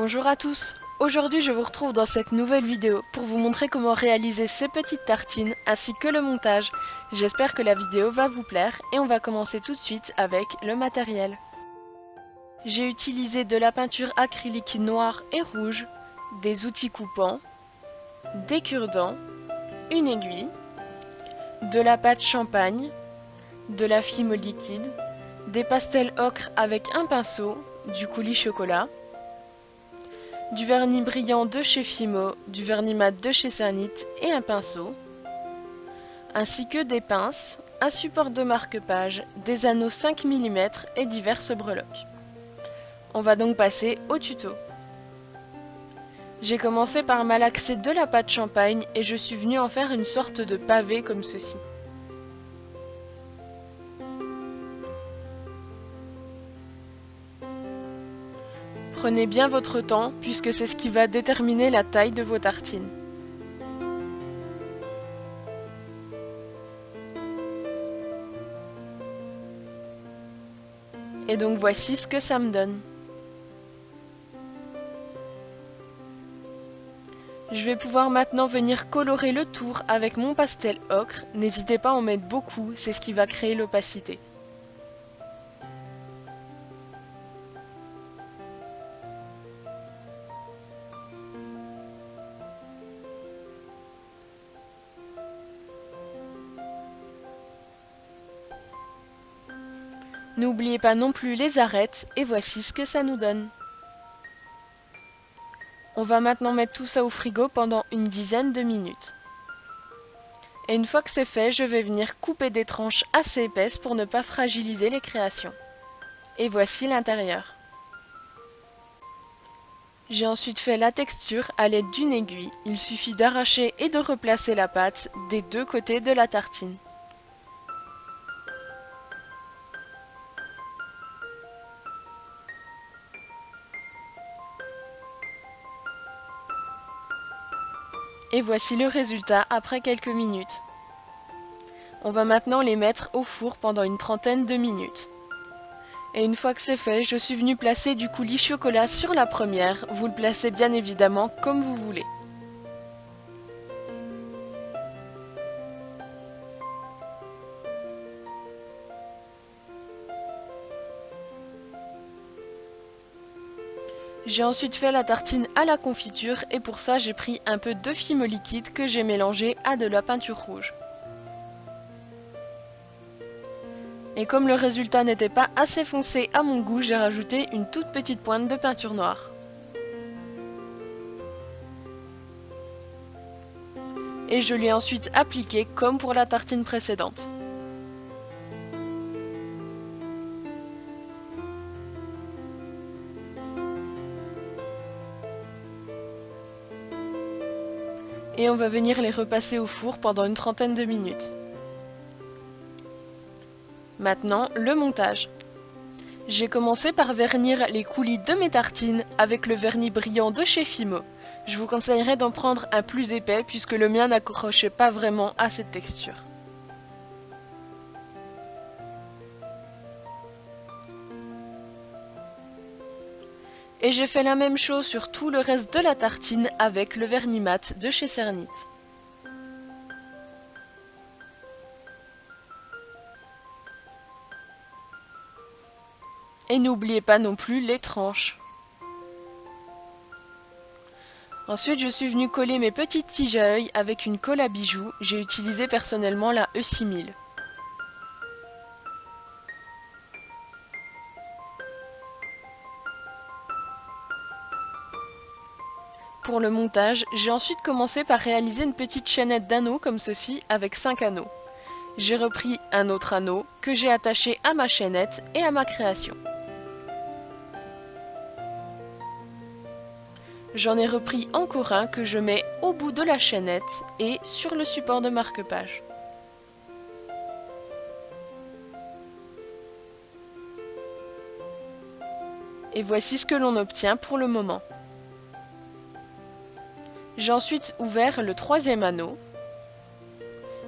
Bonjour à tous. Aujourd'hui je vous retrouve dans cette nouvelle vidéo pour vous montrer comment réaliser ces petites tartines ainsi que le montage. J'espère que la vidéo va vous plaire et on va commencer tout de suite avec le matériel. J'ai utilisé de la peinture acrylique noire et rouge, des outils coupants, des cure-dents, une aiguille, de la pâte champagne, de la fimo liquide, des pastels ocre avec un pinceau, du coulis chocolat, du vernis brillant de chez Fimo, du vernis mat de chez Cernit et un pinceau, ainsi que des pinces, un support de marque-page, des anneaux 5 mm et diverses breloques. On va donc passer au tuto. J'ai commencé par malaxer de la pâte champagne et je suis venue en faire une sorte de pavé comme ceci. Prenez bien votre temps puisque c'est ce qui va déterminer la taille de vos tartines. Et donc voici ce que ça me donne. Je vais pouvoir maintenant venir colorer le tour avec mon pastel ocre. N'hésitez pas à en mettre beaucoup, c'est ce qui va créer l'opacité. N'oubliez pas non plus les arêtes et voici ce que ça nous donne. On va maintenant mettre tout ça au frigo pendant une dizaine de minutes. Et une fois que c'est fait, je vais venir couper des tranches assez épaisses pour ne pas fragiliser les créations. Et voici l'intérieur. J'ai ensuite fait la texture à l'aide d'une aiguille. Il suffit d'arracher et de replacer la pâte des deux côtés de la tartine. Et voici le résultat après quelques minutes. On va maintenant les mettre au four pendant une trentaine de minutes. Et une fois que c'est fait, je suis venue placer du coulis chocolat sur la première. Vous le placez bien évidemment comme vous voulez. J'ai ensuite fait la tartine à la confiture et pour ça j'ai pris un peu de fimo liquide que j'ai mélangé à de la peinture rouge. Et comme le résultat n'était pas assez foncé à mon goût, j'ai rajouté une toute petite pointe de peinture noire. Et je l'ai ensuite appliqué comme pour la tartine précédente. Et on va venir les repasser au four pendant une trentaine de minutes. Maintenant, le montage. J'ai commencé par vernir les coulis de mes tartines avec le vernis brillant de chez Fimo. Je vous conseillerais d'en prendre un plus épais puisque le mien n'accrochait pas vraiment à cette texture. Et j'ai fait la même chose sur tout le reste de la tartine avec le vernis mat de chez Cernit. Et n'oubliez pas non plus les tranches. Ensuite, je suis venue coller mes petites tiges à œil avec une colle à bijoux. J'ai utilisé personnellement la E6000. Pour le montage, j'ai ensuite commencé par réaliser une petite chaînette d'anneaux comme ceci avec 5 anneaux. J'ai repris un autre anneau que j'ai attaché à ma chaînette et à ma création. J'en ai repris encore un que je mets au bout de la chaînette et sur le support de marque-page. Et voici ce que l'on obtient pour le moment. J'ai ensuite ouvert le troisième anneau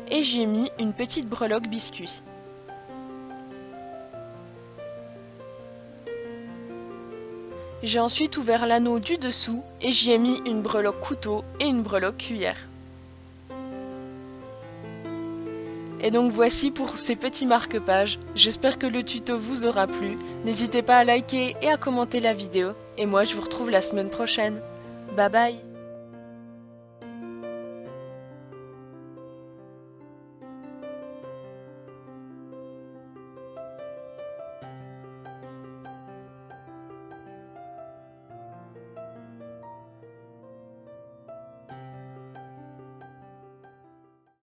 et j'y ai mis une petite breloque biscuit. J'ai ensuite ouvert l'anneau du dessous et j'y ai mis une breloque couteau et une breloque cuillère. Et donc voici pour ces petits marque-pages. J'espère que le tuto vous aura plu. N'hésitez pas à liker et à commenter la vidéo. Et moi je vous retrouve la semaine prochaine. Bye bye!